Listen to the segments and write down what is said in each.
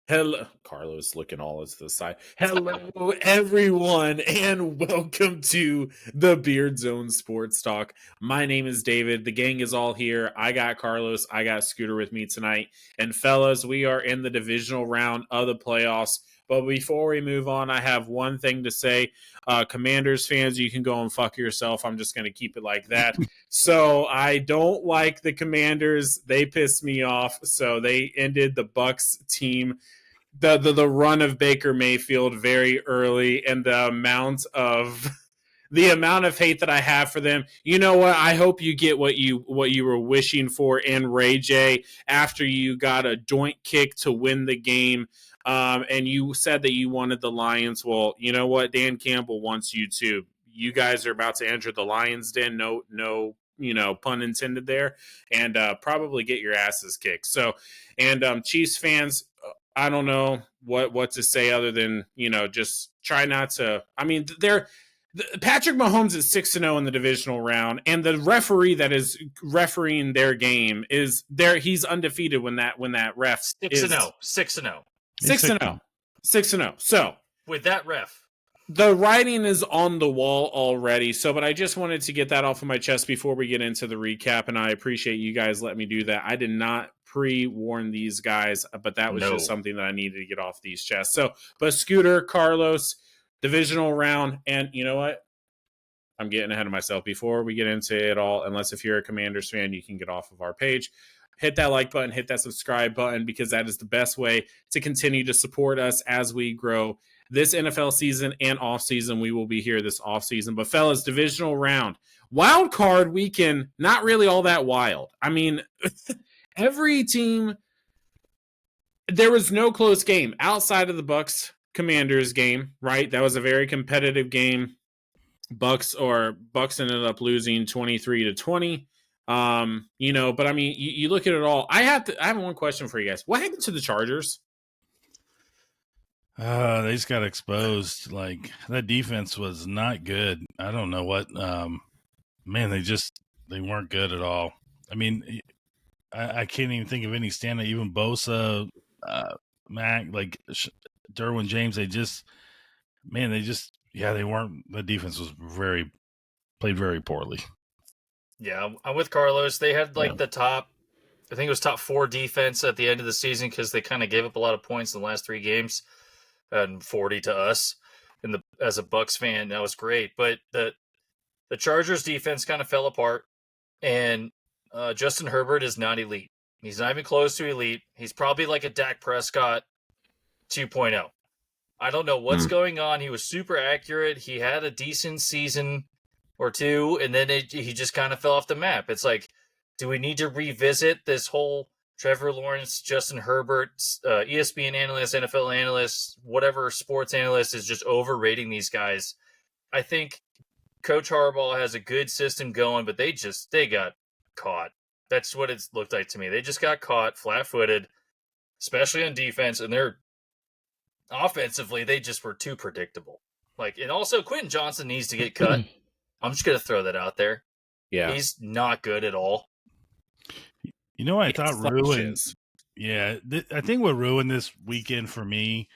Hello, Carlos looking all to the side. Hello, everyone, and welcome to the Beardzone Sports Talk. My name is David. The gang is all here. I got Carlos. I got Scooter with me tonight. And fellas, we are in the divisional round of the playoffs. But before we move on, I have one thing to say. Commanders fans, you can go and fuck yourself. I'm just going to keep it like that. So I don't like the Commanders. They pissed me off. So they ended the Bucks team the run of Baker Mayfield very early, and the amount of hate that I have for them. You know what? I hope you get what you were wishing for in Ray J after you got a joint kick to win the game. And you said that you wanted the Lions. Well, you know what? Dan Campbell wants you too. You guys are about to enter the Lions den. No, pun intended there, and probably get your asses kicked. So, and Chiefs fans, I don't know what to say other than, just try not to. I mean, Patrick Mahomes is 6-0 in the divisional round, and the referee that is refereeing their game is there. He's undefeated when that ref 6-0. 6-0. So with that ref, the writing is on the wall already. So, but I just wanted to get that off of my chest before we get into the recap, and I appreciate you guys letting me do that. I did not pre-warn these guys, but that was just something that I needed to get off these chests. So, but Scooter, Carlos, divisional round, and you know what? I'm getting ahead of myself. Before we get into it all, unless if you're a Commanders fan, you can get off of our page. Hit that like button, hit that subscribe button, because that is the best way to continue to support us as we grow this NFL season and off season. We will be here this off season. But fellas, divisional round, wild card weekend, not really all that wild. I mean, every team, there was no close game outside of the Bucks Commanders game, right? That was a very competitive game. Bucks ended up losing 23-20. But I mean, you look at it all. I have one question for you guys. What happened to the Chargers? They just got exposed. Like, that defense was not good. I don't know what. Man, they weren't good at all. I mean, I can't even think of any standout. Even Bosa, Mac, like Derwin James. They weren't. The defense was played very poorly. Yeah, I'm with Carlos. They had the top, I think it was top 4 defense at the end of the season because they kind of gave up a lot of points in the last 3 games, and 40 to us. As a Bucks fan, that was great. But the Chargers defense kind of fell apart, and Justin Herbert is not elite. He's not even close to elite. He's probably like a Dak Prescott 2.0. I don't know what's going on. He was super accurate. He had a decent season or two, and then he just kind of fell off the map. It's like, do we need to revisit this whole Trevor Lawrence, Justin Herbert, ESPN analyst, NFL analyst, whatever sports analyst is just overrating these guys? I think Coach Harbaugh has a good system going, but they got caught. That's what it looked like to me. They just got caught flat-footed, especially on defense, and they're offensively, they just were too predictable. And also Quentin Johnson needs to get cut. I'm just going to throw that out there. Yeah. He's not good at all. You know what I thought ruined? Yeah, I think what ruined this weekend for me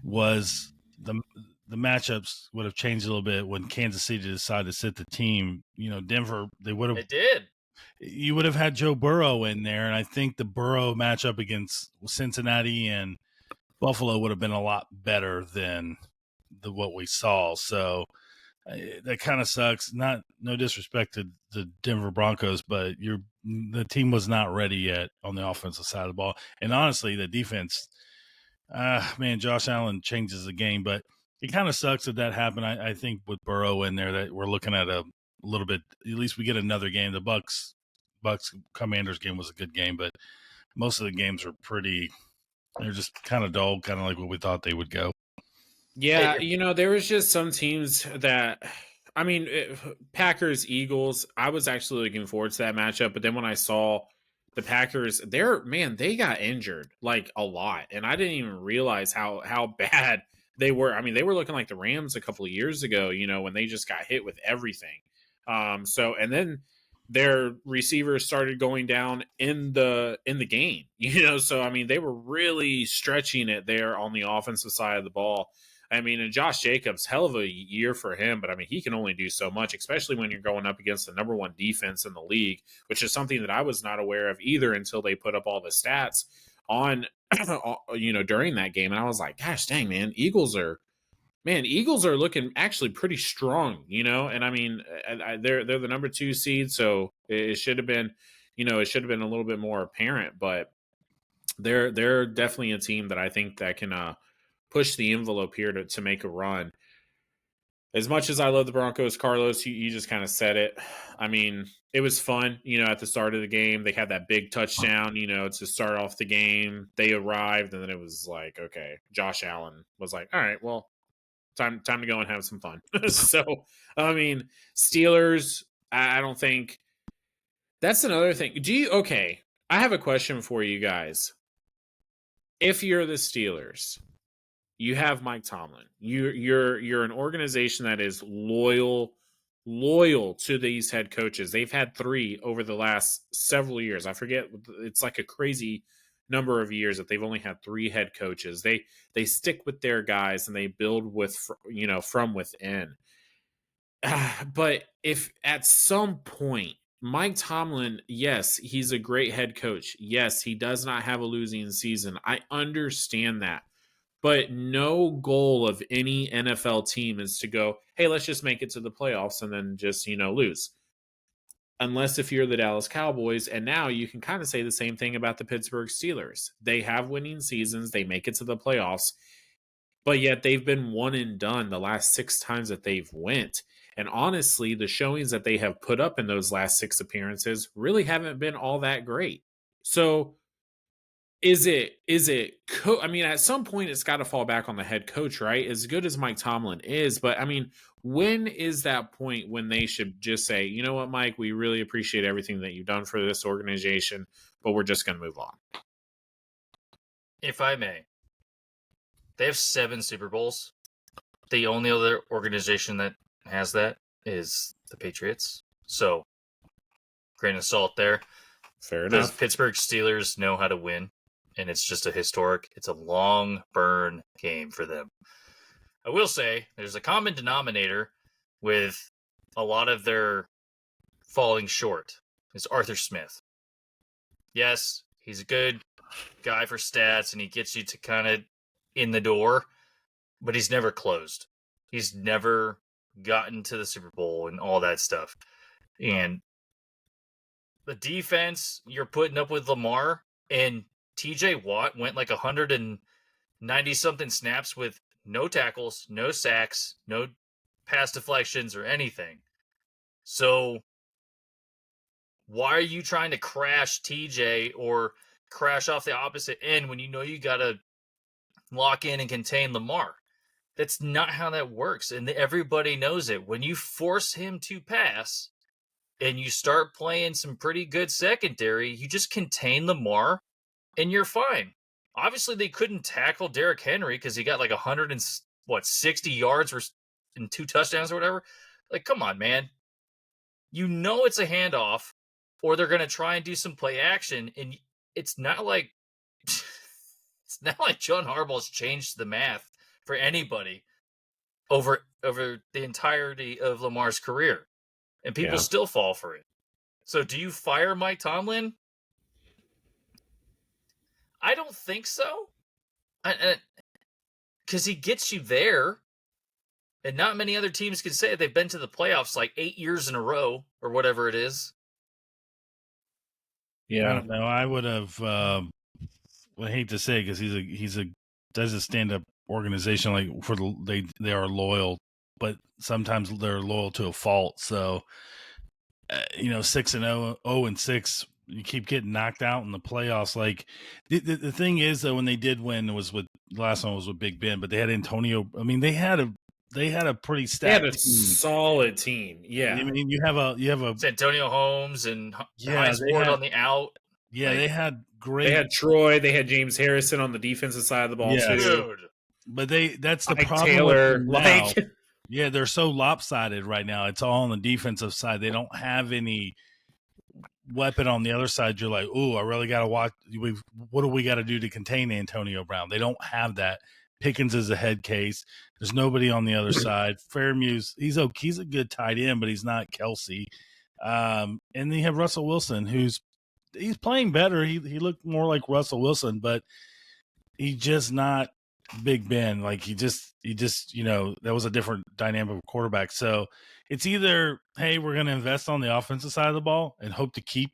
was the matchups would have changed a little bit when Kansas City decided to sit the team. Denver, It did. You would have had Joe Burrow in there, and I think the Burrow matchup against Cincinnati and Buffalo would have been a lot better than what we saw. So that kind of sucks. No disrespect to the Denver Broncos, but the team was not ready yet on the offensive side of the ball. And honestly, the defense, Josh Allen changes the game, but it kind of sucks that happened. I think with Burrow in there that we're looking at a little bit, at least we get another game. The Bucks Commanders game was a good game, but most of the games were they're just kind of dull, kind of like what we thought they would go. Yeah, there was just some teams that, Packers, Eagles, I was actually looking forward to that matchup. But then when I saw the Packers, they got injured like a lot. And I didn't even realize how bad they were. I mean, they were looking like the Rams a couple of years ago, when they just got hit with everything. And then their receivers started going down in the game. So I mean, they were really stretching it there on the offensive side of the ball. I mean, and Josh Jacobs, hell of a year for him, but I mean, he can only do so much, especially when you're going up against the number one defense in the league, which is something that I was not aware of either until they put up all the stats on, during that game. And I was like, gosh dang, man, Eagles are looking actually pretty strong, and I mean, they're the number 2 seed, so it should have been, a little bit more apparent, but they're definitely a team that I think that can push the envelope here to make a run. As much as I love the Broncos, Carlos, you just kind of said it. I mean, it was fun, at the start of the game. They had that big touchdown, to start off the game. They arrived, and then it was like, okay, Josh Allen was like, all right, well, time to go and have some fun. So, I mean, Steelers, I don't think that's another thing. Okay, I have a question for you guys. If you're the Steelers, you have Mike Tomlin. You're an organization that is loyal to these head coaches. They've had 3 over the last several years. I forget, it's like a crazy number of years that they've only had 3 head coaches. They stick with their guys and they build with from within. But if at some point Mike Tomlin, yes, he's a great head coach. Yes, he does not have a losing season. I understand that. But no goal of any NFL team is to go, hey, let's just make it to the playoffs and then just, lose. Unless if you're the Dallas Cowboys, and now you can kind of say the same thing about the Pittsburgh Steelers. They have winning seasons. They make it to the playoffs. But yet they've been one and done the last 6 times that they've went. And honestly, the showings that they have put up in those last 6 appearances really haven't been all that great. So is it I mean, at some point it's got to fall back on the head coach, right? As good as Mike Tomlin is, but I mean, when is that point when they should just say, you know what, Mike, we really appreciate everything that you've done for this organization, but we're just going to move on? If I may, they have 7 Super Bowls. The only other organization that has that is the Patriots. So, grain of salt there. Fair enough. The Pittsburgh Steelers know how to win. And it's just it's a long burn game for them. I will say there's a common denominator with a lot of their falling short. It's Arthur Smith. Yes, he's a good guy for stats and he gets you to kind of in the door, but he's never closed. He's never gotten to the Super Bowl and all that stuff. And the defense, you're putting up with Lamar, and TJ Watt went like 190-something snaps with no tackles, no sacks, no pass deflections or anything. So why are you trying to crash TJ or crash off the opposite end when you know you got to lock in and contain Lamar? That's not how that works, and everybody knows it. When you force him to pass and you start playing some pretty good secondary, you just contain Lamar and you're fine. Obviously, they couldn't tackle Derrick Henry because he got like 60 yards and 2 touchdowns or whatever. Like, come on, man. You know it's a handoff, or they're going to try and do some play action, and it's not like John Harbaugh's changed the math for anybody over the entirety of Lamar's career, and people still fall for it. So, do you fire Mike Tomlin? I don't think so. Because he gets you there. And not many other teams can say they've been to the playoffs like 8 years in a row or whatever it is. Yeah. I don't know. I would have, I hate to say, because does a stand-up organization, like they are loyal, but sometimes they're loyal to a fault. So, 6-0, 0-6, you keep getting knocked out in the playoffs. Like the thing is, though, when they did win, the last one was with Big Ben, but they had Antonio. I mean, they had a pretty stacked, solid team. Yeah, I mean, you have a it's Antonio Holmes and Hines Ward on the out. Yeah, they had great. They had Troy. They had James Harrison on the defensive side of the ball too. Dude. But that's the Mike problem. Taylor, now. Yeah, they're so lopsided right now. It's all on the defensive side. They don't have any weapon on the other side, you're like, "Ooh, I really got to watch. What do we got to do to contain Antonio Brown?" They don't have that. Pickens is a head case. There's nobody on the other side. Fairmuse, he's a good tight end, but he's not Kelsey. And then you have Russell Wilson, he's playing better. He looked more like Russell Wilson, but he's just not Big Ben. Like he just that was a different dynamic of quarterback. So it's either, hey, we're going to invest on the offensive side of the ball and hope to keep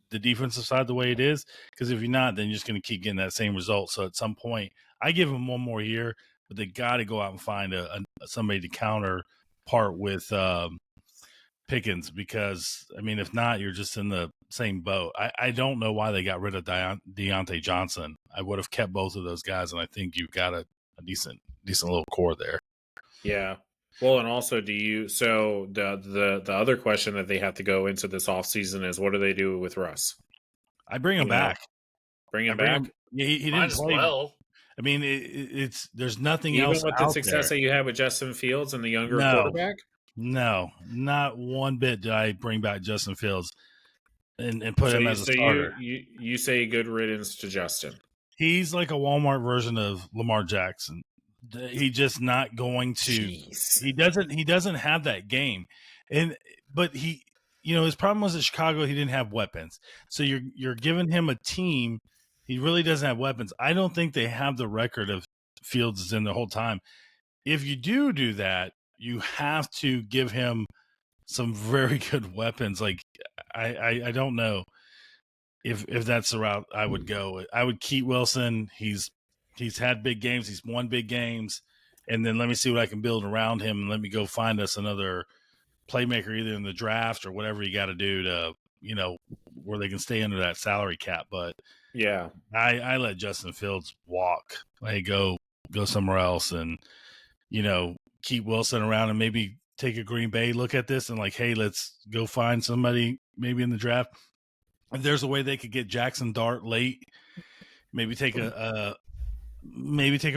the defensive side the way it is, because if you're not, then you're just going to keep getting that same result. So at some point, I give him one more year, but they got to go out and find somebody to counter part with Pickens, because I mean, if not, you're just in the same boat. I don't know why they got rid of Deontay Johnson. I would have kept both of those guys, and I think you've got a decent little core there. Yeah. Well, and also, so the other question that they have to go into this offseason is, what do they do with Russ? I bring him back. Bring him back? He didn't play. Well. I mean, it's there's nothing even else with the success that you had with Justin Fields and the younger quarterback. No, not one bit did I bring back Justin Fields and put him as a starter. You say good riddance to Justin. He's like a Walmart version of Lamar Jackson. He's just not going to. Jeez. He doesn't have that game, but his problem was at Chicago. He didn't have weapons, so you're giving him a team. He really doesn't have weapons. I don't think they have the record of Fields is in the whole time. If you do that, you have to give him some very good weapons. Like I don't know if that's the route I would go. I would keep Wilson. He's had big games. He's won big games. And then let me see what I can build around him, and let me go find us another playmaker either in the draft or whatever you got to do to, where they can stay under that salary cap. But yeah, I let Justin Fields walk. Hey, go somewhere else and, keep Wilson around and maybe take a Green Bay look at this and like, hey, let's go find somebody maybe in the draft. If there's a way they could get Jackson Dart late, maybe take a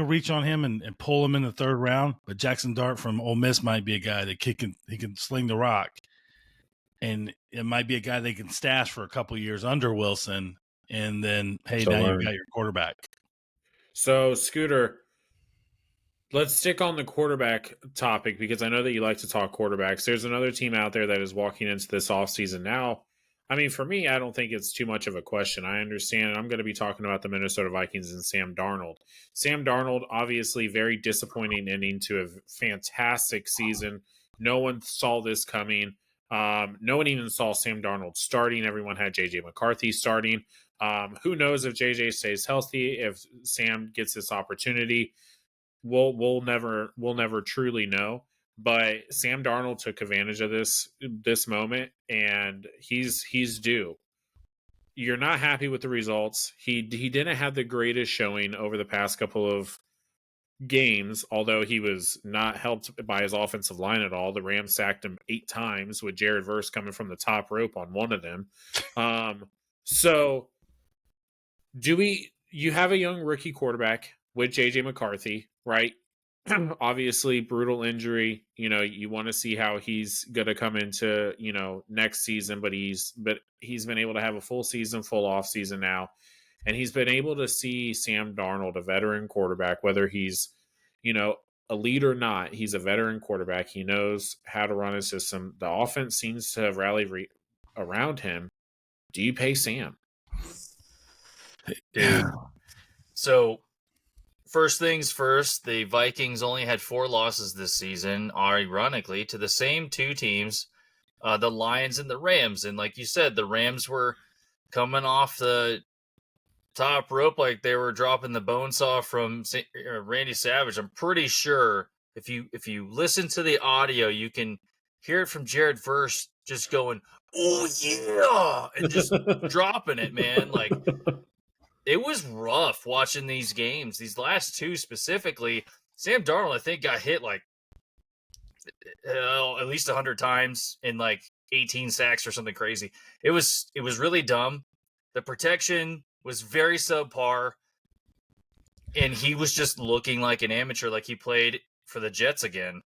reach on him and pull him in the third round. But Jackson Dart from Ole Miss might be a guy that he can sling the rock, and it might be a guy they can stash for a couple years under Wilson, and then now you've got your quarterback. So Scooter, let's stick on the quarterback topic, because I know that you like to talk quarterbacks. There's another team out there that is walking into this offseason now. I mean, for me, I don't think it's too much of a question. I understand, and I'm going to be talking about the Minnesota Vikings and Sam Darnold. Sam Darnold, obviously, very disappointing ending to a fantastic season. No one saw this coming. No one even saw Sam Darnold starting. Everyone had J.J. McCarthy starting. Who knows if J.J. stays healthy, if Sam gets this opportunity. We'll never truly know. But Sam Darnold took advantage of this moment, and he's due. You're not happy with the results. He didn't have the greatest showing over the past couple of games, although he was not helped by his offensive line at all. The Rams sacked him 8 times with Jared Verse coming from the top rope on one of them. So you have a young rookie quarterback with J.J. McCarthy, right? Obviously, brutal injury. You want to see how he's going to come into, next season, but he's been able to have a full season, full off season now. And he's been able to see Sam Darnold, a veteran quarterback, whether he's, a lead or not, he's a veteran quarterback. He knows how to run a system. The offense seems to have rallied around him. Do you pay Sam? Dude. So, first things first, the Vikings only had 4 losses this season, ironically, to the same 2 teams, the Lions and the Rams. And like you said, the Rams were coming off the top rope like they were dropping the bone saw from Randy Savage. I'm pretty sure if you listen to the audio, you can hear it from Jared Verse just going, "Oh yeah," and just dropping it, man. Like, it was rough watching these games. These last 2 specifically, Sam Darnold, I think, got hit like at least 100 times in like 18 sacks or something crazy. It was really dumb. The protection was very subpar, and he was just looking like an amateur, like he played for the Jets again.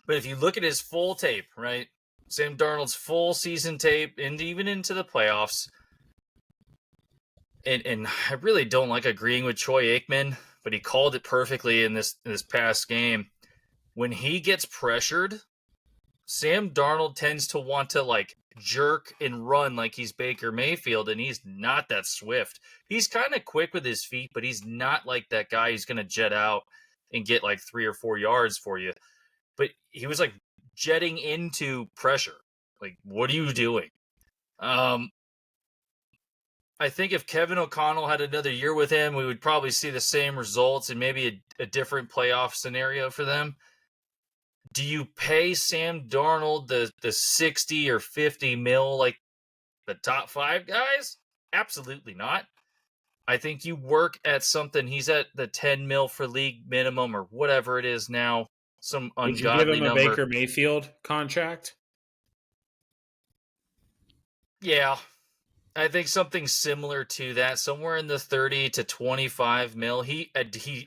But if you look at his full tape, right, Sam Darnold's full season tape and even into the playoffs. And I really don't like agreeing with Troy Aikman, but he called it perfectly in this past game. When he gets pressured, Sam Darnold tends to want to like jerk and run like he's Baker Mayfield, and he's not that swift. He's kind of quick with his feet, but he's not like that guy who's going to jet out and get like 3 or 4 yards for you. But he was like jetting into pressure. Like, what are you doing? I think if Kevin O'Connell had another year with him, we would probably see the same results and maybe a different playoff scenario for them. Do you pay Sam Darnold the 60 or 50 mil like the top 5 guys? Absolutely not. I think you work at something. He's at the 10 mil for league minimum or whatever it is now. Some Would you give ungodly him a number. Baker Mayfield contract? Yeah. I think something similar to that, somewhere in the 30 to 25 mil. He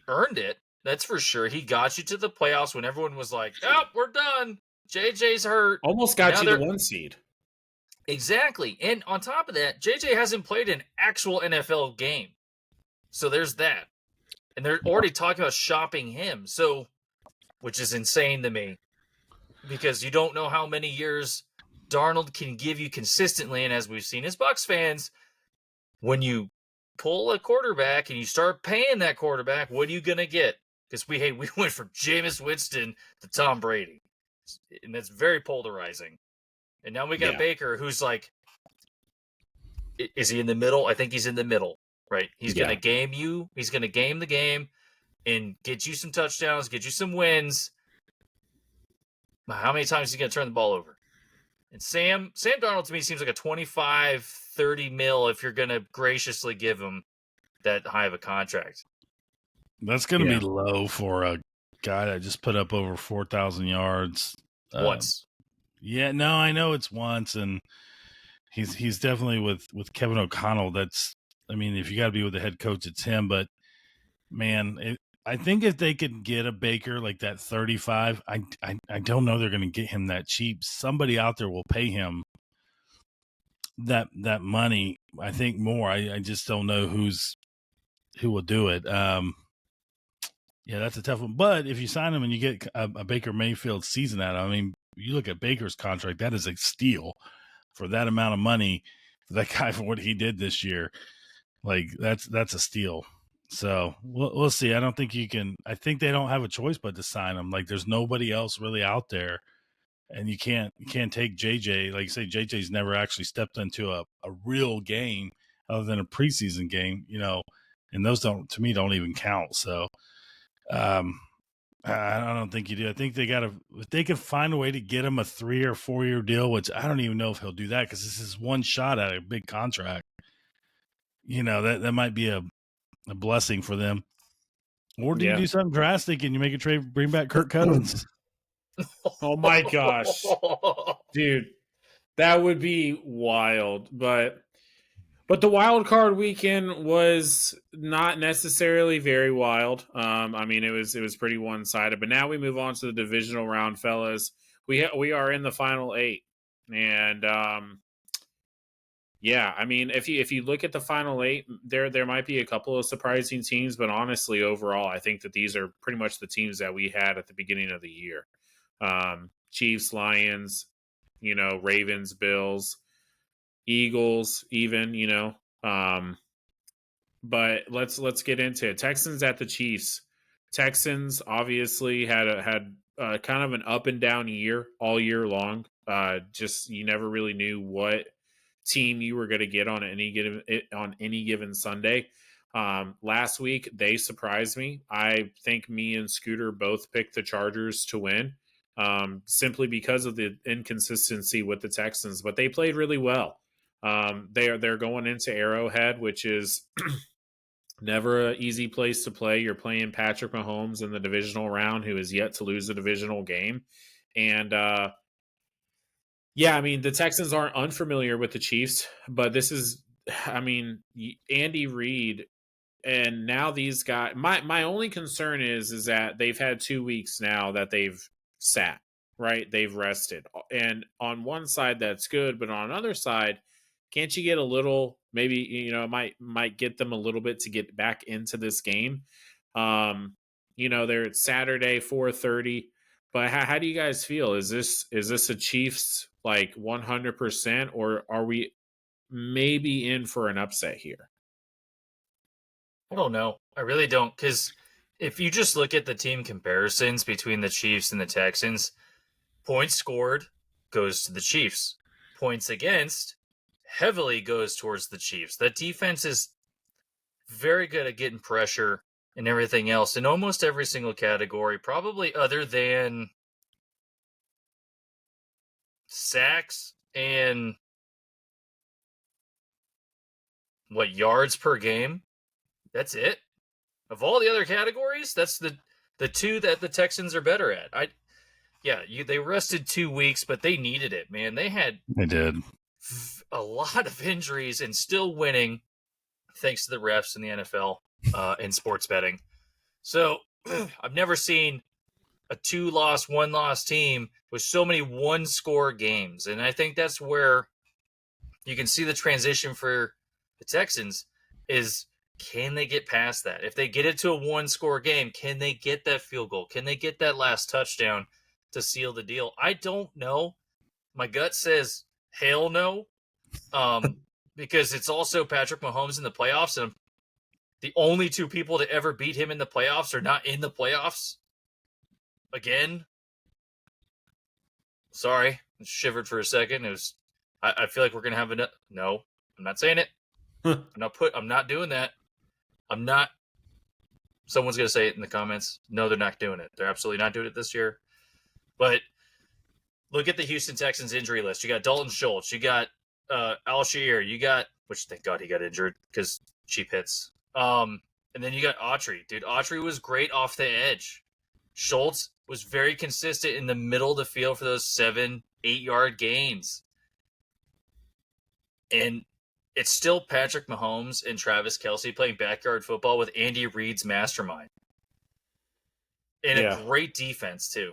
earned it. That's for sure. He got you to the playoffs when everyone was like, "Oh, we're done. JJ's hurt." Almost got you the 1 seed. Exactly. And on top of that, JJ hasn't played an actual NFL game. So there's that. And they're already talking about shopping him. So, which is insane to me because you don't know how many years Darnold can give you consistently. And as we've seen as Bucs fans, when you pull a quarterback and you start paying that quarterback, what are you going to get? Because we went from Jameis Winston to Tom Brady. And that's very polarizing. And now we got Baker, who's like, is he in the middle? I think he's in the middle, right? He's going to game you. He's going to game the game and get you some touchdowns, get you some wins. How many times is he going to turn the ball over? And Sam Darnold to me seems like a 25, 30 mil if you're going to graciously give him that high of a contract. That's going to be low for a guy that just put up over 4,000 yards. Once. Yeah, no, I know it's once, and he's definitely with Kevin O'Connell. That's, I mean, if you got to be with the head coach, it's him. But man, I think if they could get a Baker like that 35, I don't know they're going to get him that cheap. Somebody out there will pay him that money. I think more. I just don't know who will do it. Yeah, that's a tough one. But if you sign him and you get a Baker Mayfield season out, I mean, you look at Baker's contract, that is a steal for that amount of money for that guy for what he did this year. Like that's a steal. So we'll see. I don't think you can. I think they don't have a choice but to sign him. Like there's nobody else really out there, and you can't take JJ. Like you say, JJ's never actually stepped into a real game other than a preseason game. You know, and those don't even count. So. I don't think you do. I think they got to, if they could find a way to get him a 3 or 4 year deal, which I don't even know if he'll do that because this is one shot at a big contract. You know, that might be a blessing for them. Or do you do something drastic and you make a trade, bring back Kirk Cousins? Oh my gosh, dude, that would be wild. But the wild card weekend was not necessarily very wild. I mean, it was pretty one sided. But now we move on to the divisional round, fellas. We are in the final 8, and yeah, I mean, if you look at the final 8, there might be a couple of surprising teams, but honestly, overall, I think that these are pretty much the teams that we had at the beginning of the year. Chiefs, Lions, Ravens, Bills. Eagles, even, but let's get into it. Texans at the Chiefs. Texans obviously had kind of an up and down year all year long. Just you never really knew what team you were going to get on any given Sunday. Last week they surprised me. I think me and Scooter both picked the Chargers to win. Simply because of the inconsistency with the Texans, but they played really well. They're going into Arrowhead, which is never an easy place to play. You're playing Patrick Mahomes in the divisional round, who is yet to lose a divisional game. And yeah, I mean, the Texans aren't unfamiliar with the Chiefs, but this is, I mean, Andy Reid and now these guys. My only concern is that they've had 2 weeks now that they've sat. right? They've rested. And on one side that's good, but on another side, can't you get a little, maybe, might get them a little bit to get back into this game. They're Saturday 4:30, but how do you guys feel? Is this a Chiefs like 100%, or are we maybe in for an upset here? I don't know. I really don't, because if you just look at the team comparisons between the Chiefs and the Texans, points scored goes to the Chiefs. Points against heavily goes towards the Chiefs. That defense is very good at getting pressure and everything else in almost every single category, probably other than sacks and yards per game. That's it. Of all the other categories, that's the two that the Texans are better at. They rested 2 weeks, but they needed it, man. They did a lot of injuries and still winning, thanks to the refs in the NFL in sports betting. So I've never seen a 2-loss, 1-loss team with so many one-score games, and I think that's where you can see the transition for the Texans is, can they get past that? If they get it to a one-score game, can they get that field goal? Can they get that last touchdown to seal the deal? I don't know. My gut says hell no, because it's also Patrick Mahomes in the playoffs, and the only two people to ever beat him in the playoffs are not in the playoffs again. Sorry, I shivered for a second. I feel like we're gonna have a no. I'm not saying it. I'm not doing that. I'm not. Someone's going to say it in the comments. No, they're not doing it. They're absolutely not doing it this year. But look at the Houston Texans injury list. You got Dalton Schultz. You got Al-Shaair. You got, which thank God he got injured because cheap hits. And then you got Autry. Dude, Autry was great off the edge. Schultz was very consistent in the middle of the field for those 7-8 yard gains. And it's still Patrick Mahomes and Travis Kelce playing backyard football with Andy Reid's mastermind. And a great defense, too.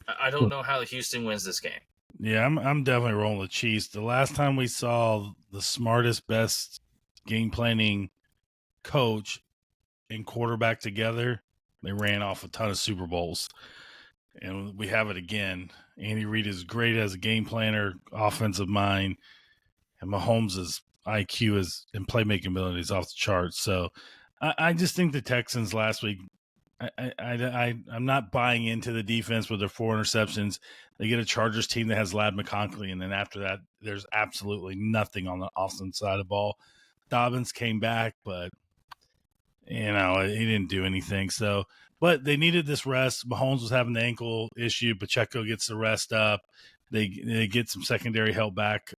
I don't know how Houston wins this game. Yeah, I'm definitely rolling with Chiefs. The last time we saw the smartest, best game planning coach and quarterback together, they ran off a ton of Super Bowls. And we have it again. Andy Reid is great as a game planner, offensive mind, and Mahomes' IQ and playmaking ability is off the charts. So I just think the Texans last week, I'm not buying into the defense with their 4 interceptions. They get a Chargers team that has Ladd McConkey, and then after that, there's absolutely nothing on the offensive side of the ball. Dobbins came back, but he didn't do anything. So, but they needed this rest. Mahomes was having the ankle issue. Pacheco gets the rest up. They get some secondary help back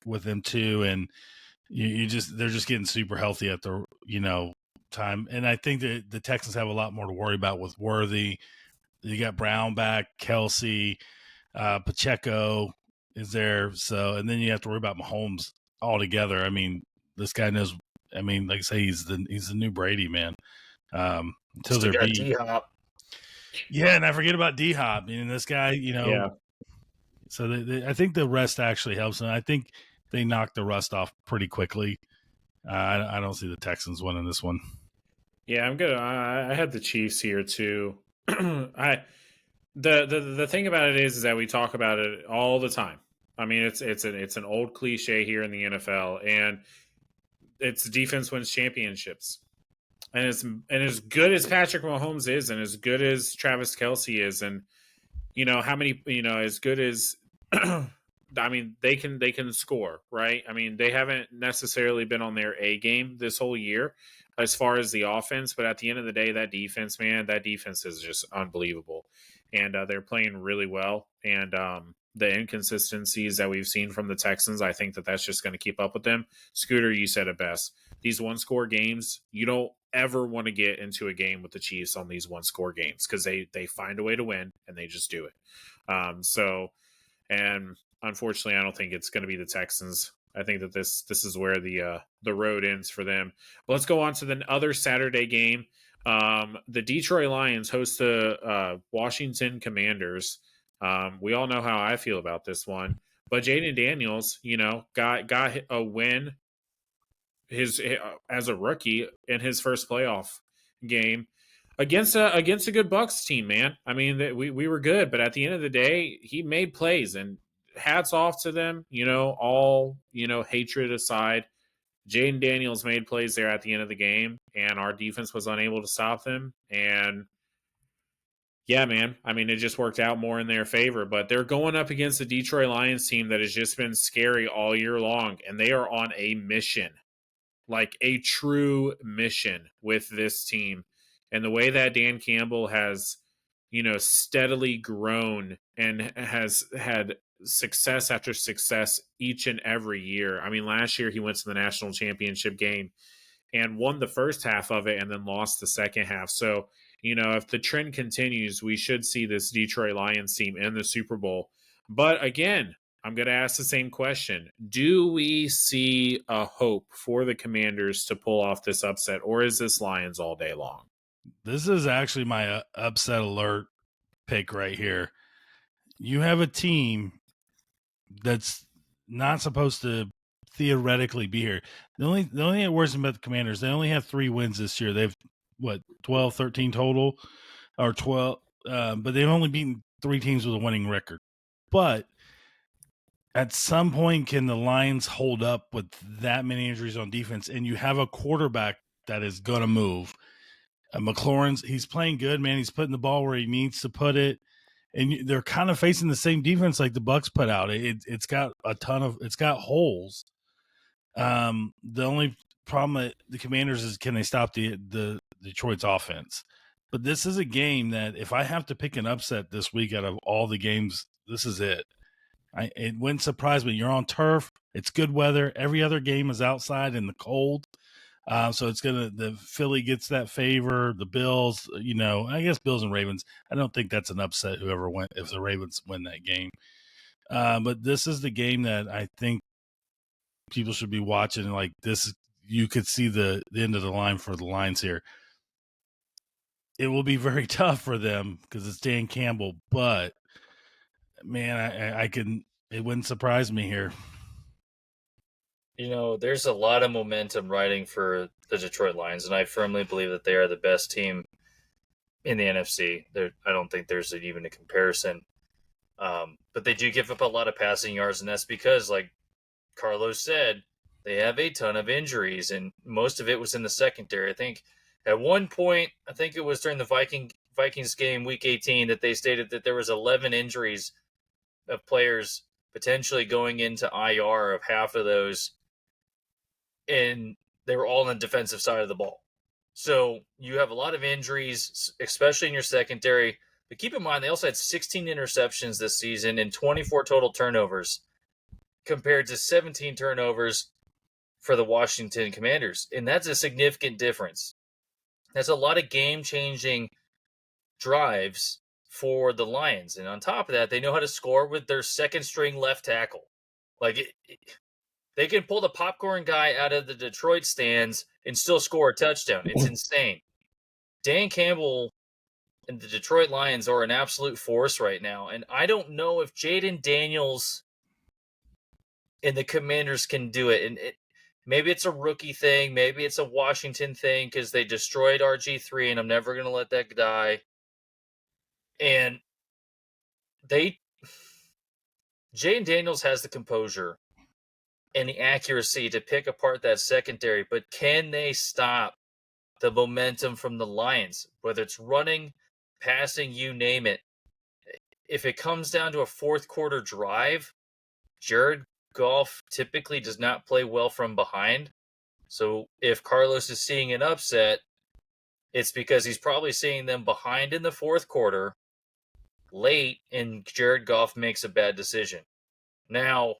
with them too, and they're just getting super healthy at the time. And I think that the Texans have a lot more to worry about with Worthy. You got Brown back, Kelce, Pacheco is there. So, and then you have to worry about Mahomes altogether. I mean, this guy knows. I mean, like I say, he's the new Brady, man. Until they're beat. D-Hop. Yeah, and I forget about D-Hop. I mean, this guy, Yeah. So I think the rest actually helps, and I think they knocked the rust off pretty quickly. I don't see the Texans winning this one. Yeah, I'm good. I had the Chiefs here too. The thing about it is that we talk about it all the time. I mean, it's an old cliche here in the NFL, and it's defense wins championships. And as good as Patrick Mahomes is, and as good as Travis Kelce is, and how many as good as I mean, they can score, right? I mean, they haven't necessarily been on their A game this whole year as far as the offense, but at the end of the day, that defense is just unbelievable, and they're playing really well. And the inconsistencies that we've seen from the Texans, I think that's just going to keep up with them. Scooter, you said it best. These one-score games, you don't ever want to get into a game with the Chiefs on these one-score games because they find a way to win and they just do it. And unfortunately, I don't think it's going to be the Texans. I think that this is where the road ends for them. But let's go on to the other Saturday game. The Detroit Lions host the Washington Commanders. We all know how I feel about this one, but Jaden Daniels, got a win his as a rookie in his first playoff game against a good Bucks team. Man, I mean, we were good, but at the end of the day, he made plays, and hats off to them. All hatred aside, Jaden Daniels made plays there at the end of the game, and our defense was unable to stop them. And yeah, man, I mean, it just worked out more in their favor. But they're going up against the Detroit Lions team that has just been scary all year long, and they are on a mission, like a true mission with this team. And the way that Dan Campbell has, steadily grown and has had success after success each and every year. I mean, last year he went to the national championship game and won the first half of it and then lost the second half. So, if the trend continues, we should see this Detroit Lions team in the Super Bowl. But again, I'm going to ask the same question. Do we see a hope for the Commanders to pull off this upset, or is this Lions all day long? This is actually my upset alert pick right here. You have a team that's not supposed to theoretically be here. The only thing that worries about the Commanders, they only have 3 wins this year. They've 12, 13 total, or 12, but they've only beaten 3 teams with a winning record. But at some point, can the Lions hold up with that many injuries on defense? And you have a quarterback that is going to move. He's playing good, man. He's putting the ball where he needs to put it. And they're kind of facing the same defense like the Bucks put out. It's got it's got holes. The only problem at the Commanders is, can they stop the Detroit's offense? But this is a game that if I have to pick an upset this week out of all the games, this is it. It wouldn't surprise me. You're on turf. It's good weather. Every other game is outside in the cold. So the Philly gets that favor. The Bills, I guess Bills and Ravens. I don't think that's an upset whoever went if the Ravens win that game. But this is the game that I think people should be watching. Like this, you could see the end of the line for the Lions here. It will be very tough for them because it's Dan Campbell, but man, it wouldn't surprise me here. There's a lot of momentum riding for the Detroit Lions, and I firmly believe that they are the best team in the NFC. I don't think there's even a comparison. But they do give up a lot of passing yards, and that's because, like Carlos said, they have a ton of injuries, and most of it was in the secondary. I think at one point, it was during the Vikings game, Week 18, that they stated that there was 11 injuries of players potentially going into IR, of half of those, and they were all on the defensive side of the ball. So you have a lot of injuries, especially in your secondary. But keep in mind, they also had 16 interceptions this season and 24 total turnovers compared to 17 turnovers for the Washington Commanders. And that's a significant difference. That's a lot of game-changing drives for the Lions. And on top of that, they know how to score with their second-string left tackle. They can pull the popcorn guy out of the Detroit stands and still score a touchdown. It's insane. Dan Campbell and the Detroit Lions are an absolute force right now. And I don't know if Jaden Daniels and the Commanders can do it. And maybe it's a rookie thing. Maybe it's a Washington thing because they destroyed RG3, and I'm never going to let that die. And Jaden Daniels has the composure and the accuracy to pick apart that secondary, but can they stop the momentum from the Lions? Whether it's running, passing, you name it. If it comes down to a fourth quarter drive, Jared Goff typically does not play well from behind. So if Carlos is seeing an upset, it's because he's probably seeing them behind in the fourth quarter, late, and Jared Goff makes a bad decision. Now,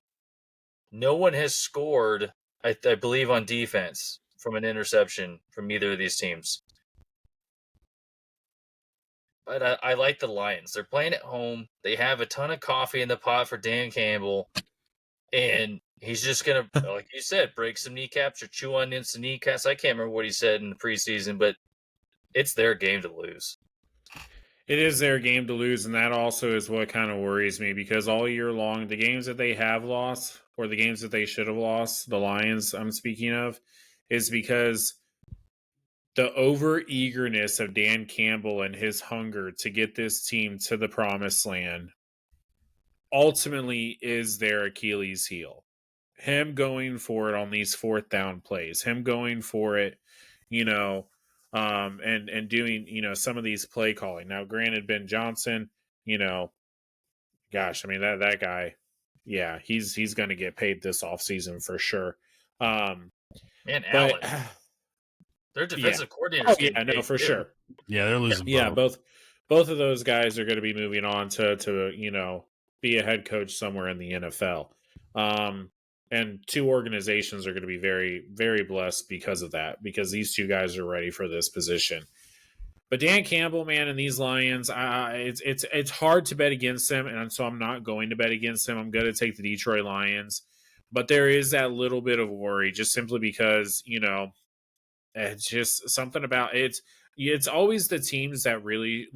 no one has scored, I believe, on defense from an interception from either of these teams. But I like the Lions. They're playing at home. They have a ton of coffee in the pot for Dan Campbell. And he's just going to, like you said, break some kneecaps or chew on some kneecaps. I can't remember what he said in the preseason, but it's their game to lose. It is their game to lose, and that also is what kind of worries me because all year long, the games that they have lost or the games that they should have lost, the Lions I'm speaking of, is because the over eagerness of Dan Campbell and his hunger to get this team to the promised land ultimately is their Achilles heel. Him going for it on these fourth down plays, him going for it, and doing, some of these play calling. Now, granted, Ben Johnson, gosh, I mean that guy, yeah, he's going to get paid this offseason for sure. Man, But Allen, their yeah, defensive coordinators. yeah, no, for sure. Yeah, they're losing. Yeah, both of those guys are going to be moving on to be a head coach somewhere in the NFL. And two organizations are going to be very, very blessed because of that, because these two guys are ready for this position. But Dan Campbell, man, and these Lions, it's hard to bet against them, and so I'm not going to bet against them. I'm going to take the Detroit Lions, but there is that little bit of worry, just simply because it's just something about it. It's always the teams that really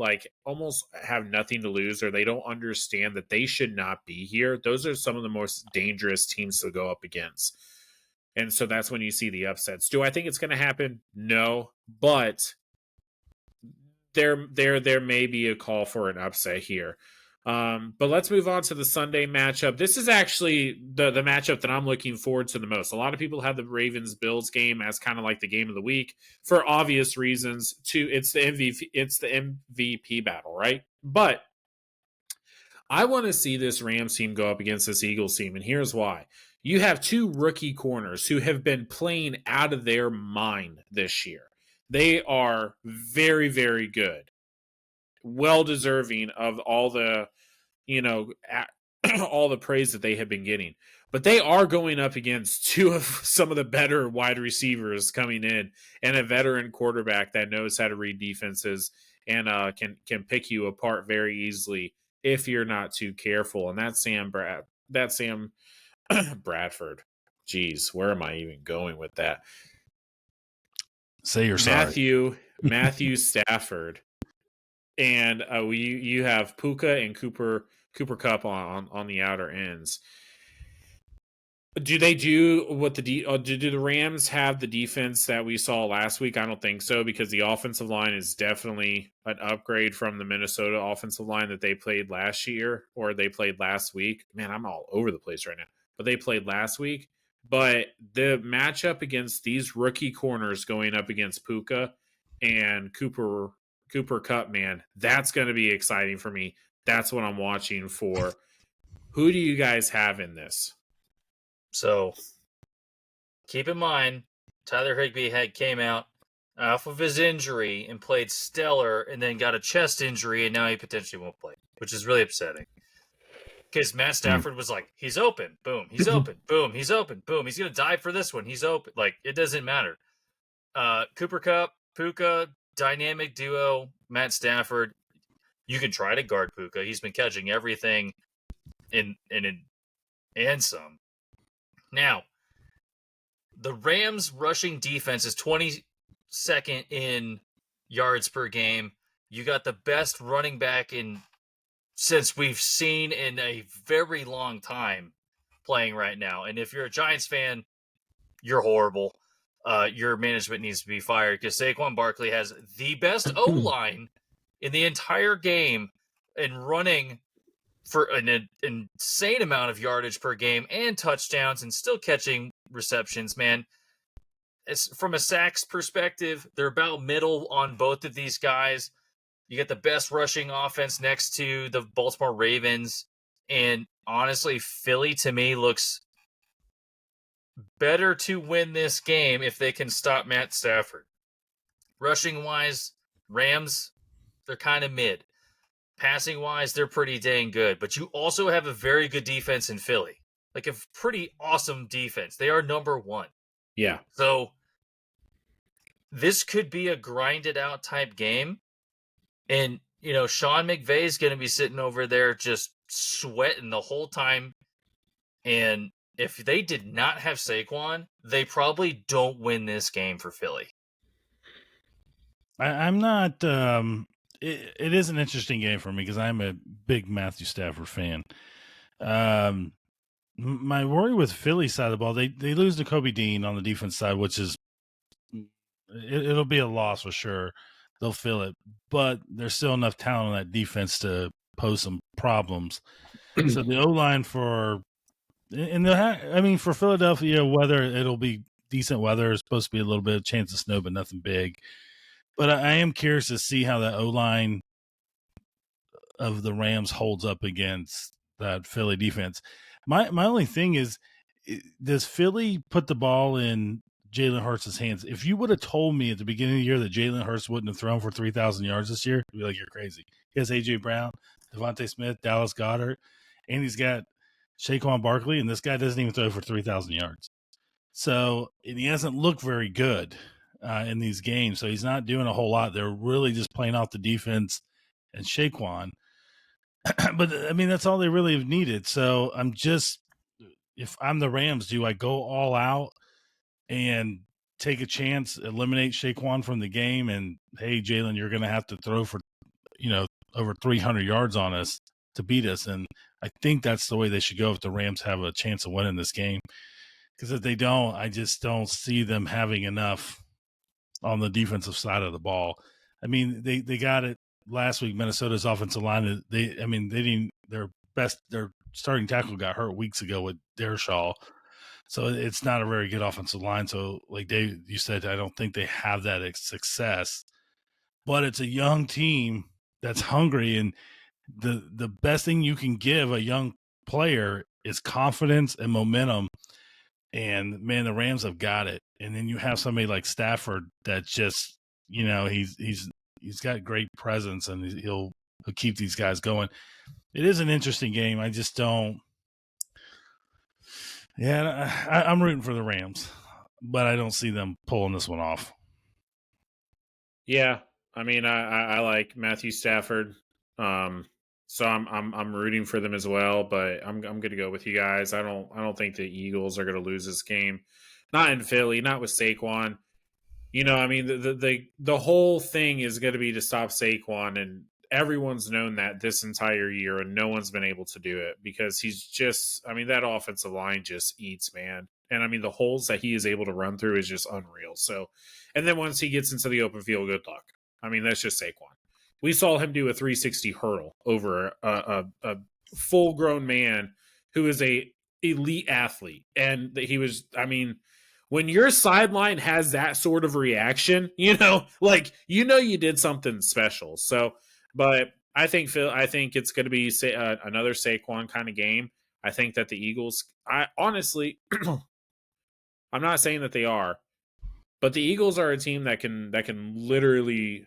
almost have nothing to lose, or they don't understand that they should not be here. Those are some of the most dangerous teams to go up against. And so that's when you see the upsets. Do I think it's going to happen? No, but there may be a call for an upset here. But let's move on to the Sunday matchup. This is actually the matchup that I'm looking forward to the most. A lot of people have the Ravens-Bills game as kind of like the game of the week for obvious reasons. It's the MVP battle, right? But I want to see this Rams team go up against this Eagles team, and here's why. You have two rookie corners who have been playing out of their mind this year. They are very, very good, well deserving of all the all the praise that they have been getting. But they are going up against two of some of the better wide receivers coming in, and a veteran quarterback that knows how to read defenses and can pick you apart very easily if you're not too careful. And that's Sam Bradford. Jeez, where am I even going with that? Say you're sorry. Matthew Stafford. And you have Puka and Cooper Cup on the outer ends. Do they do what do the Rams have the defense that we saw last week? I don't think so, because the offensive line is definitely an upgrade from the Minnesota offensive line that they played last year, or they played last week. Man, I'm all over the place right now. But they played last week. But the matchup against these rookie corners going up against Puka and Cooper Cup, man, that's going to be exciting for me. That's what I'm watching for. Who do you guys have in this? So keep in mind, Tyler Higbee came out off of his injury and played stellar, and then got a chest injury, and now he potentially won't play, which is really upsetting. Because Matt Stafford was like, he's open, boom, he's open, boom, he's open, boom, he's going to die for this one, he's open. Like, it doesn't matter. Cooper Cup, Puka, dynamic duo, Matt Stafford. You can try to guard Puka. He's been catching everything and some. Now, the Rams rushing defense is 22nd in yards per game. You got the best running back since we've seen in a very long time playing right now. And if you're a Giants fan, you're horrible. Your management needs to be fired, because Saquon Barkley has the best O-line in the entire game and running for an insane amount of yardage per game and touchdowns and still catching receptions, man. From a sacks perspective, they're about middle on both of these guys. You get the best rushing offense next to the Baltimore Ravens. And honestly, Philly to me looks better to win this game if they can stop Matt Stafford. Rushing wise, Rams, they're kind of mid. Passing wise, they're pretty dang good. But you also have a very good defense in Philly. Like a pretty awesome defense. They are number one. Yeah. So this could be a grinded out type game. And, Sean McVay's going to be sitting over there just sweating the whole time. And if they did not have Saquon, they probably don't win this game for Philly. I'm not. It is an interesting game for me because I'm a big Matthew Stafford fan. My worry with Philly side of the ball, they lose to Kobe Dean on the defense side, which is it'll be a loss for sure. They'll feel it, but there's still enough talent on that defense to pose some problems. So the O line for for Philadelphia, weather it'll be decent weather. It's supposed to be a little bit of chance of snow, but nothing big. But I am curious to see how that O line of the Rams holds up against that Philly defense. My only thing is, does Philly put the ball in Jalen Hurts' hands? If you would have told me at the beginning of the year that Jalen Hurts wouldn't have thrown for 3,000 yards this year, I'd be like, you're crazy. He has A.J. Brown, Devontae Smith, Dallas Goedert, and he's got Saquon Barkley, and this guy doesn't even throw for 3,000 yards. So, and he hasn't looked very good in these games, so he's not doing a whole lot. They're really just playing off the defense and Saquon. But I mean, that's all they really have needed. So I'm just, if I'm the Rams, do I go all out and take a chance, eliminate Saquon from the game, and hey, Jalen, you're going to have to throw for, over 300 yards on us to beat us? And I think that's the way they should go if the Rams have a chance of winning this game. Because if they don't, I just don't see them having enough on the defensive side of the ball. I mean, they got it last week. Minnesota's offensive line, their starting tackle got hurt weeks ago with Dershaw. So it's not a very good offensive line. So like Dave, you said, I don't think they have that success, but it's a young team that's hungry. And the best thing you can give a young player is confidence and momentum. And man, the Rams have got it. And then you have somebody like Stafford that just, he's got great presence and he'll keep these guys going. It is an interesting game. I just don't. Yeah, I'm rooting for the Rams, but I don't see them pulling this one off. Yeah, I mean, I like Matthew Stafford, so I'm rooting for them as well. But I'm going to go with you guys. I don't think the Eagles are going to lose this game. Not in Philly, not with Saquon. I mean, the whole thing is going to be to stop Saquon, and everyone's known that this entire year, and no one's been able to do it because he's just. I mean, that offensive line just eats, man. And I mean, the holes that he is able to run through is just unreal. So, and then once he gets into the open field, good luck. I mean, that's just Saquon. We saw him do a 360 hurdle over a full grown man who is a elite athlete, and he was. I mean, when your sideline has that sort of reaction, you did something special. So, but I think it's going to be another Saquon kind of game. I think that the Eagles. I honestly. I'm not saying that they are, but the Eagles are a team that can literally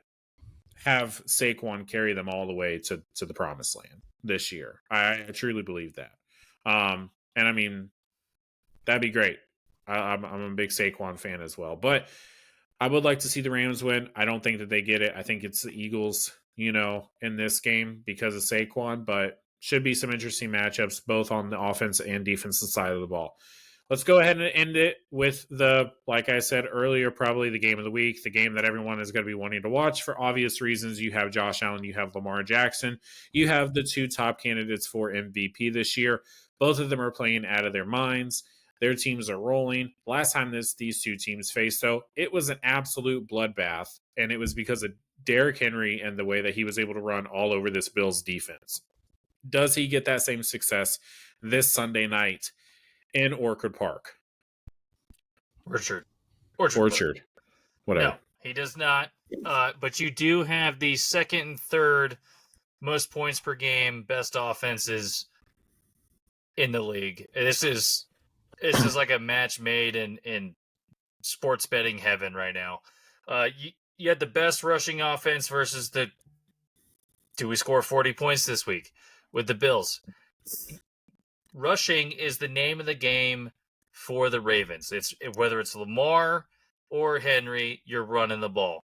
have Saquon carry them all the way to the promised land this year. I truly believe that. And I mean, that'd be great. I'm a big Saquon fan as well, but I would like to see the Rams win. I don't think that they get it. I think it's the Eagles, in this game because of Saquon, but should be some interesting matchups both on the offense and defensive side of the ball. Let's go ahead and end it with like I said earlier, probably the game of the week, the game that everyone is going to be wanting to watch for obvious reasons. You have Josh Allen, you have Lamar Jackson, you have the two top candidates for MVP this year. Both of them are playing out of their minds. Their teams are rolling. Last time these two teams faced, though, it was an absolute bloodbath, and it was because of Derrick Henry and the way that he was able to run all over this Bills defense. Does he get that same success this Sunday night in Orchard Park? Orchard. Whatever. No, he does not. But you do have the second and third most points per game, best offenses in the league. This is like a match made in sports betting heaven right now. You had the best rushing offense versus do we score 40 points this week with the Bills? Rushing is the name of the game for the Ravens. It's whether it's Lamar or Henry, you're running the ball.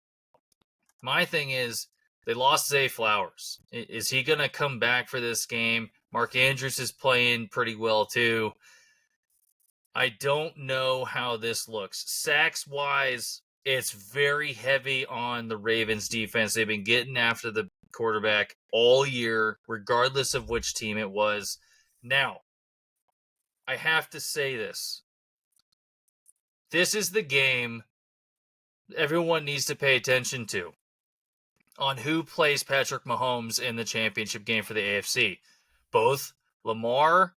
My thing is they lost Zay Flowers. Is he going to come back for this game? Mark Andrews is playing pretty well too. I don't know how this looks. Sacks-wise, it's very heavy on the Ravens defense. They've been getting after the quarterback all year, regardless of which team it was. Now, I have to say this. This is the game everyone needs to pay attention to on who plays Patrick Mahomes in the championship game for the AFC. Both Lamar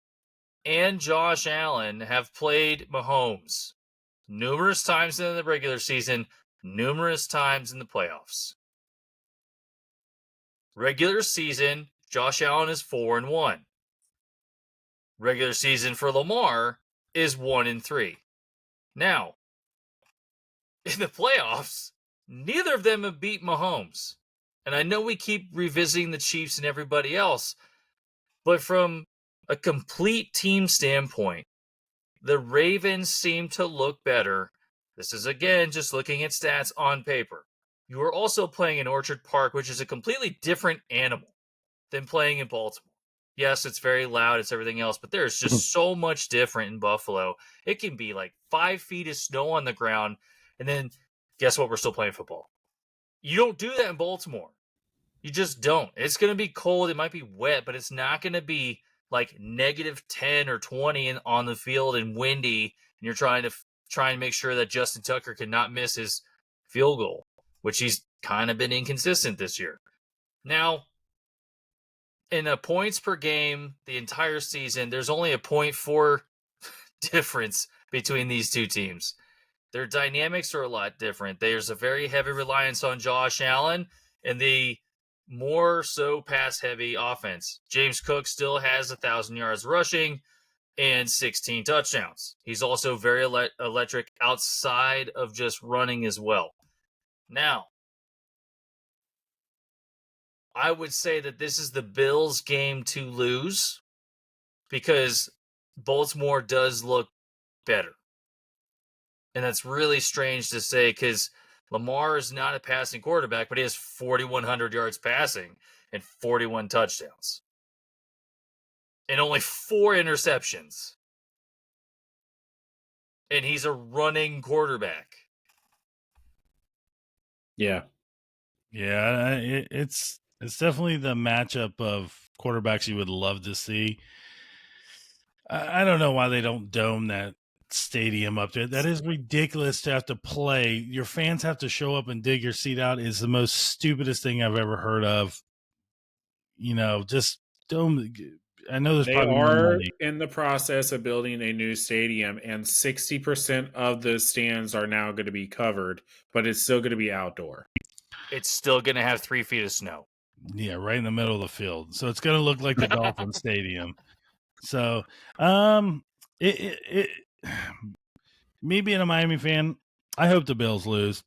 and Josh Allen have played Mahomes numerous times in the regular season, numerous times in the playoffs. Regular season, Josh Allen is 4-1. Regular season for Lamar is 1-3. Now, in the playoffs, neither of them have beat Mahomes. And I know we keep revisiting the Chiefs and everybody else, but from a complete team standpoint, the Ravens seem to look better. This is, again, just looking at stats on paper. You are also playing in Orchard Park, which is a completely different animal than playing in Baltimore. Yes, it's very loud, it's everything else, but there's just so much different in Buffalo. It can be like 5 feet of snow on the ground, and then guess what? We're still playing football. You don't do that in Baltimore. You just don't. It's going to be cold. It might be wet, but it's not going to be like -10 or 20 on the field and windy, and you're trying to make sure that Justin Tucker cannot miss his field goal, which he's kind of been inconsistent this year. Now, in a points per game the entire season, there's only a 0.4 difference between these two teams. Their dynamics are a lot different. There's a very heavy reliance on Josh Allen and the more so pass-heavy offense. James Cook still has 1,000 yards rushing and 16 touchdowns. He's also very electric outside of just running as well. Now, I would say that this is the Bills' game to lose because Baltimore does look better. And that's really strange to say because Lamar is not a passing quarterback, but he has 4,100 yards passing and 41 touchdowns. And only 4 interceptions. And he's a running quarterback. Yeah. Yeah, it's definitely the matchup of quarterbacks you would love to see. I don't know why they don't dome that stadium up there. That is ridiculous to have to play. Your fans have to show up and dig your seat out is the most stupidest thing I've ever heard of. Just dome. I know there's They probably more are money. in the process of building a new stadium, and 60% of the stands are now going to be covered, but it's still going to be outdoor. It's still going to have 3 feet of snow. Yeah, right in the middle of the field. So it's going to look like the Dolphin Stadium. So, me being a Miami fan, I hope the Bills lose.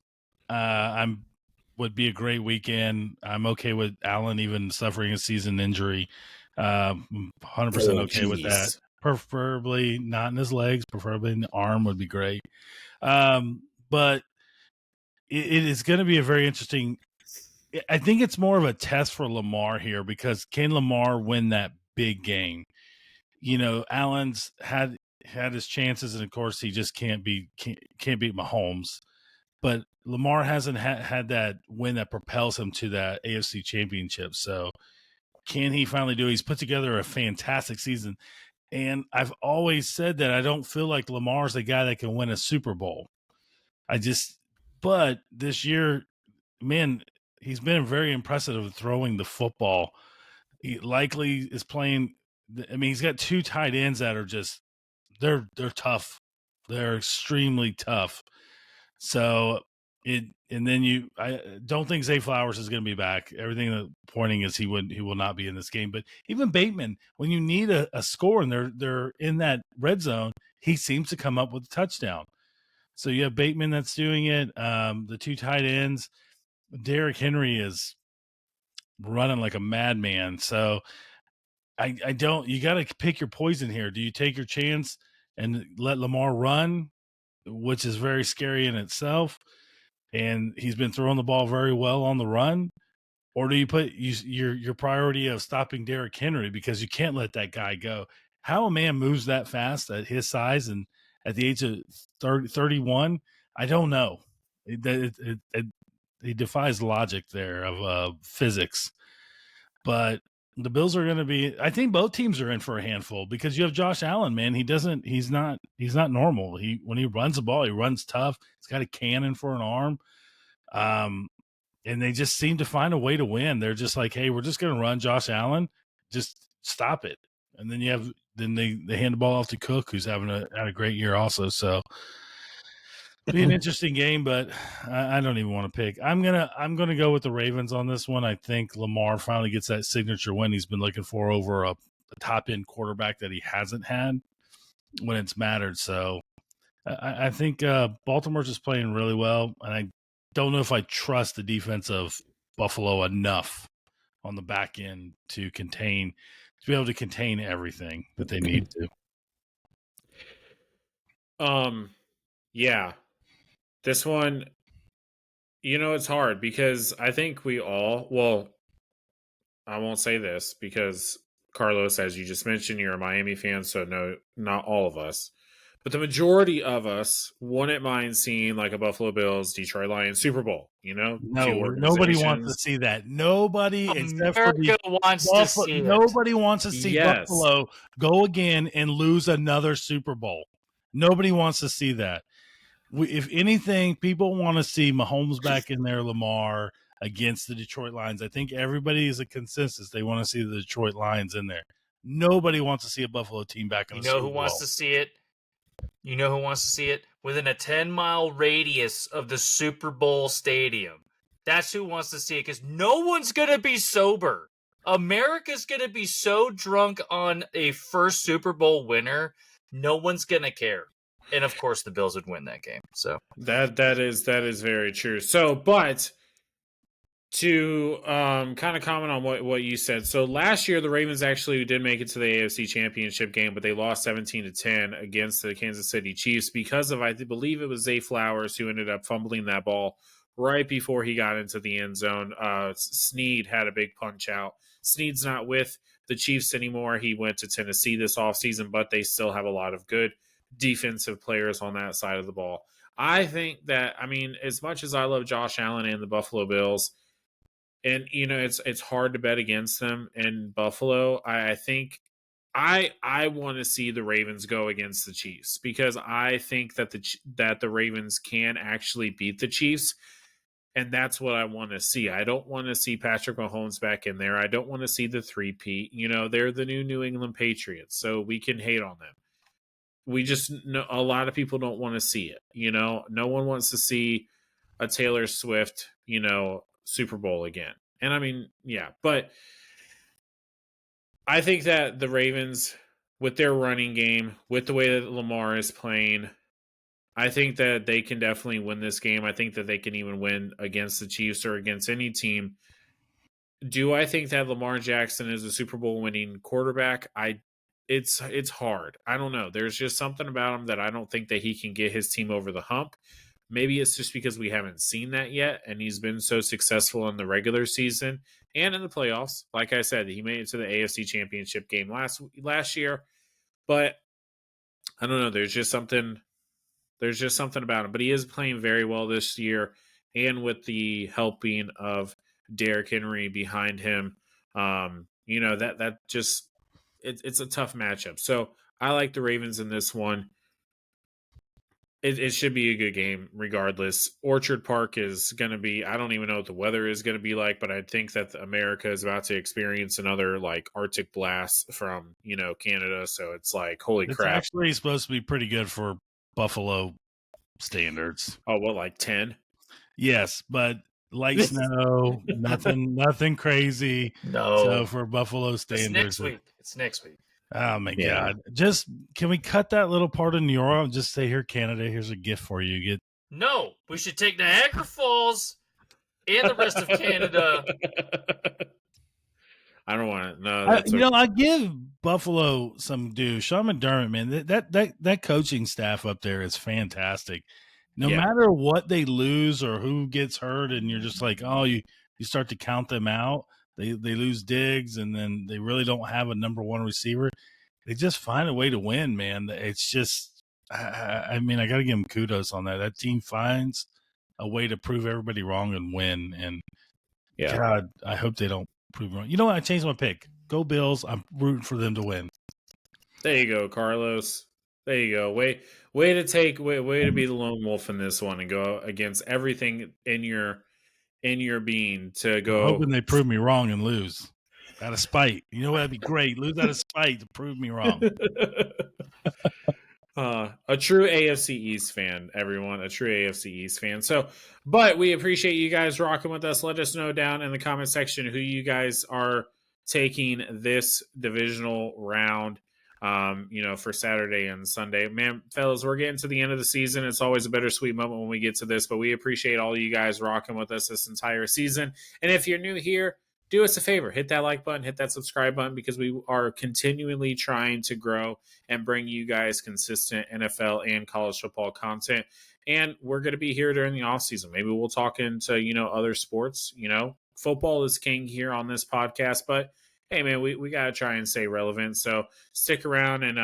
Would be a great weekend. I'm okay with Allen even suffering a season injury. 100% okay with that. Preferably not in his legs, preferably in the arm would be great. But it is going to be a very interesting. I think it's more of a test for Lamar here because can Lamar win that big game? Allen's had his chances, and of course, he just can't beat Mahomes. But Lamar hasn't had that win that propels him to that AFC Championship. So, can he finally do it? He's put together a fantastic season, and I've always said that I don't feel like Lamar's the guy that can win a Super Bowl. But this year, man, he's been very impressive at throwing the football. He likely is playing. I mean, he's got 2 tight ends that are just they're tough. They're extremely tough. So I don't think Zay Flowers is going to be back. Everything that pointing is he will not be in this game. But even Bateman, when you need a score and they're in that red zone, he seems to come up with a touchdown. So you have Bateman that's doing it. The 2 tight ends, Derrick Henry is running like a madman. So I don't. You got to pick your poison here. Do you take your chance and let Lamar run, which is very scary in itself, and he's been throwing the ball very well on the run, or do you put your priority of stopping Derrick Henry because you can't let that guy go? How a man moves that fast at his size and at the age of 31, I don't know. He defies logic there of physics. But the Bills are going to be. I think both teams are in for a handful because you have Josh Allen, man. He's not normal. When he runs the ball, he runs tough. He's got a cannon for an arm. And they just seem to find a way to win. They're just like, hey, we're just going to run Josh Allen. Just stop it. And then they hand the ball off to Cook, who's had a great year also. So be an interesting game, but I don't even want to pick. I'm gonna go with the Ravens on this one. I think Lamar finally gets that signature win he's been looking for over a top end quarterback that he hasn't had when it's mattered. So I think Baltimore's just playing really well, and I don't know if I trust the defense of Buffalo enough on the back end to be able to contain everything that they need to. Yeah. This one, it's hard because I think I won't say this because Carlos, as you just mentioned, you're a Miami fan, so no, not all of us. But the majority of us wouldn't mind seeing like a Buffalo Bills, Detroit Lions Super Bowl, No, nobody wants to see that. Nobody America wants to see it. Nobody wants to see Buffalo go again and lose another Super Bowl. Nobody wants to see that. If anything, people want to see Mahomes back in there, Lamar against the Detroit Lions. I think everybody is a consensus. They want to see the Detroit Lions in there. Nobody wants to see a Buffalo team back in the Super Bowl. You know who wants to see it? You know who wants to see it? Within a 10-mile radius of the Super Bowl stadium. That's who wants to see it because no one's going to be sober. America's going to be so drunk on a first Super Bowl winner, no one's going to care. And of course, the Bills would win that game. So that is very true. So, but to kind of comment on what you said. So last year, the Ravens actually did make it to the AFC Championship game, but they lost 17-10 against the Kansas City Chiefs because of, I believe it was Zay Flowers who ended up fumbling that ball right before he got into the end zone. Snead had a big punch out. Snead's not with the Chiefs anymore. He went to Tennessee this offseason, but they still have a lot of good defensive players on that side of the ball. I think that, as much as I love Josh Allen and the Buffalo Bills, and it's hard to bet against them in Buffalo, I think I want to see the Ravens go against the Chiefs because I think that the Ravens can actually beat the Chiefs, and that's what I want to see. I don't want to see Patrick Mahomes back in there. I don't want to see the three-peat. They're the New England Patriots, so we can hate on them. We just know a lot of people don't want to see it. No one wants to see a Taylor Swift, Super Bowl again. And but I think that the Ravens, with their running game, with the way that Lamar is playing, I think that they can definitely win this game. I think that they can even win against the Chiefs or against any team. Do I think that Lamar Jackson is a Super Bowl winning quarterback? It's hard. I don't know. There's just something about him that I don't think that he can get his team over the hump. Maybe it's just because we haven't seen that yet, and he's been so successful in the regular season and in the playoffs. Like I said, he made it to the AFC Championship game last year, but I don't know. There's just something about him. But he is playing very well this year, and with the helping of Derrick Henry behind him, that just. It's a tough matchup. So I like the Ravens in this one. It should be a good game regardless. Orchard Park is going to be, I don't even know what the weather is going to be like, but I think that America is about to experience another like Arctic blast from, Canada. So it's like, holy crap. It's actually supposed to be pretty good for Buffalo standards. Oh, what, like 10? Yes, but light snow, nothing crazy. No. So for Buffalo standards, it's next week. Oh my God! Just can we cut that little part of New York and just say, "Here, Canada, here's a gift for you." No, we should take Niagara Falls and the rest of Canada. I don't want it. No, I give Buffalo some due. Sean McDermott, man, that coaching staff up there is fantastic. No matter what they lose or who gets hurt, and you're just like, oh, you start to count them out. They lose Diggs, and then they really don't have a number one receiver. They just find a way to win, man. It's just, I got to give them kudos on that. That team finds a way to prove everybody wrong and win. And Yeah. God, I hope they don't prove wrong. You know what? I changed my pick. Go Bills. I'm rooting for them to win. There you go, Carlos. There you go. Way to be the lone wolf in this one and go against everything in your being to I'm go. hoping they prove me wrong and lose out of spite. You know what? That'd be great. Lose out of spite to prove me wrong. A true AFC East fan, everyone. A true AFC East fan. So, but we appreciate you guys rocking with us. Let us know down in the comment section who you guys are taking this divisional round. For Saturday and Sunday. Man, fellas, we're getting to the end of the season. It's always a bittersweet moment when we get to this, but we appreciate all you guys rocking with us this entire season. And if you're new here, do us a favor, hit that like button, hit that subscribe button, because we are continually trying to grow and bring you guys consistent NFL and college football content. And we're going to be here during the off season. Maybe we'll talk into, other sports. Football is king here on this podcast, but hey, man, we got to try and stay relevant. So stick around and,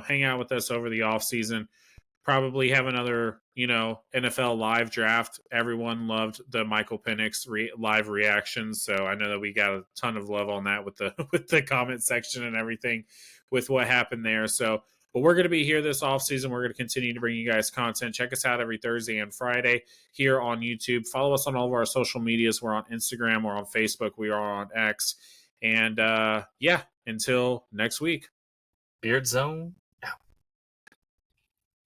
hang out with us over the off season. Probably have another, NFL live draft. Everyone loved the Michael Penix live reactions. So I know that we got a ton of love on that with the with the comment section and everything with what happened there. So, but we're going to be here this off season. We're going to continue to bring you guys content. Check us out every Thursday and Friday here on YouTube. Follow us on all of our social medias. We're on Instagram. We're on Facebook. We are on X. And until next week. Beardzone.